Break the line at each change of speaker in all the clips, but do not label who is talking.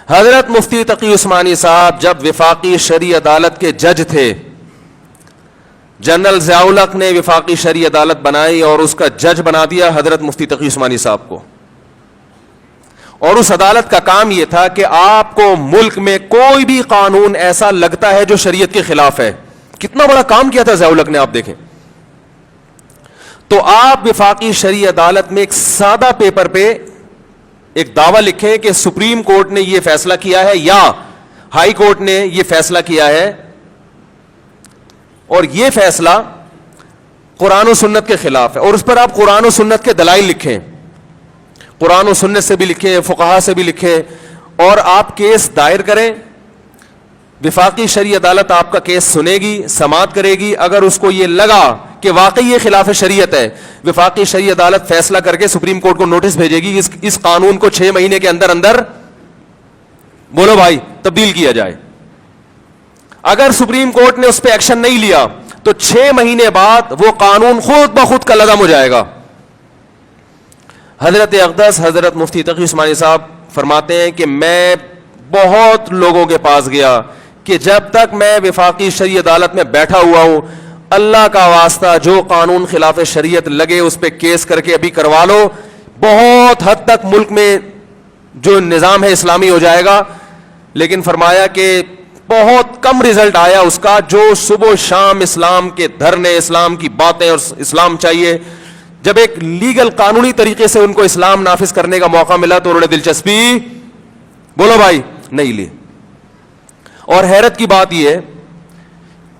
حضرت مفتی تقی عثمانی صاحب جب وفاقی شرعی عدالت کے جج تھے، جنرل ضیاء الحق نے وفاقی شرعی عدالت بنائی اور اس کا جج بنا دیا حضرت مفتی تقی عثمانی صاحب کو، اور اس عدالت کا کام یہ تھا کہ آپ کو ملک میں کوئی بھی قانون ایسا لگتا ہے جو شریعت کے خلاف ہے، کتنا بڑا کام کیا تھا ضیاء الحق نے، آپ دیکھیں تو آپ وفاقی شرعی عدالت میں ایک سادہ پیپر پہ ایک دعویٰ لکھیں کہ سپریم کورٹ نے یہ فیصلہ کیا ہے یا ہائی کورٹ نے یہ فیصلہ کیا ہے اور یہ فیصلہ قرآن و سنت کے خلاف ہے، اور اس پر آپ قرآن و سنت کے دلائل لکھیں، قرآن و سنت سے بھی لکھیں، فقہا سے بھی لکھیں، اور آپ کیس دائر کریں۔ وفاقی شرعی عدالت آپ کا کیس سنے گی، سماعت کرے گی۔ اگر اس کو یہ لگا کہ واقعی یہ خلاف شریعت ہے، وفاقی شرعی عدالت فیصلہ کر کے سپریم کورٹ کو نوٹس بھیجے گی، اس قانون کو 6 مہینے کے اندر اندر بولو بھائی تبدیل کیا جائے۔ اگر سپریم کورٹ نے اس پہ ایکشن نہیں لیا تو 6 مہینے بعد وہ قانون خود بخود کالعدم ہو جائے گا۔ حضرت اقدس حضرت مفتی تقی عثمانی صاحب فرماتے ہیں کہ میں بہت لوگوں کے پاس گیا کہ جب تک میں وفاقی شرعی عدالت میں بیٹھا ہوا ہوں، اللہ کا واسطہ جو قانون خلاف شریعت لگے اس پہ کیس کر کے ابھی کروا لو، بہت حد تک ملک میں جو نظام ہے اسلامی ہو جائے گا۔ لیکن فرمایا کہ بہت کم رزلٹ آیا اس کا، جو صبح و شام اسلام کے دھرنے، اسلام کی باتیں اور اسلام چاہیے، جب ایک لیگل قانونی طریقے سے ان کو اسلام نافذ کرنے کا موقع ملا تو انہوں نے دلچسپی بولو بھائی نہیں لی۔ اور حیرت کی بات یہ ہے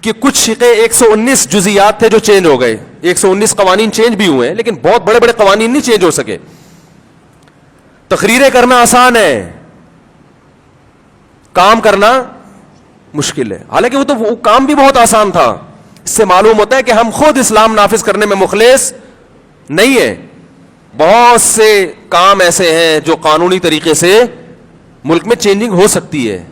کہ کچھ شقے 119 جزیات تھے جو چینج ہو گئے، 119 قوانین چینج بھی ہوئے ہیں، لیکن بہت بڑے بڑے قوانین نہیں چینج ہو سکے۔ تقریریں کرنا آسان ہے، کام کرنا مشکل ہے، حالانکہ وہ کام بھی بہت آسان تھا۔ اس سے معلوم ہوتا ہے کہ ہم خود اسلام نافذ کرنے میں مخلص نہیں ہیں۔ بہت سے کام ایسے ہیں جو قانونی طریقے سے ملک میں چینجنگ ہو سکتی ہے،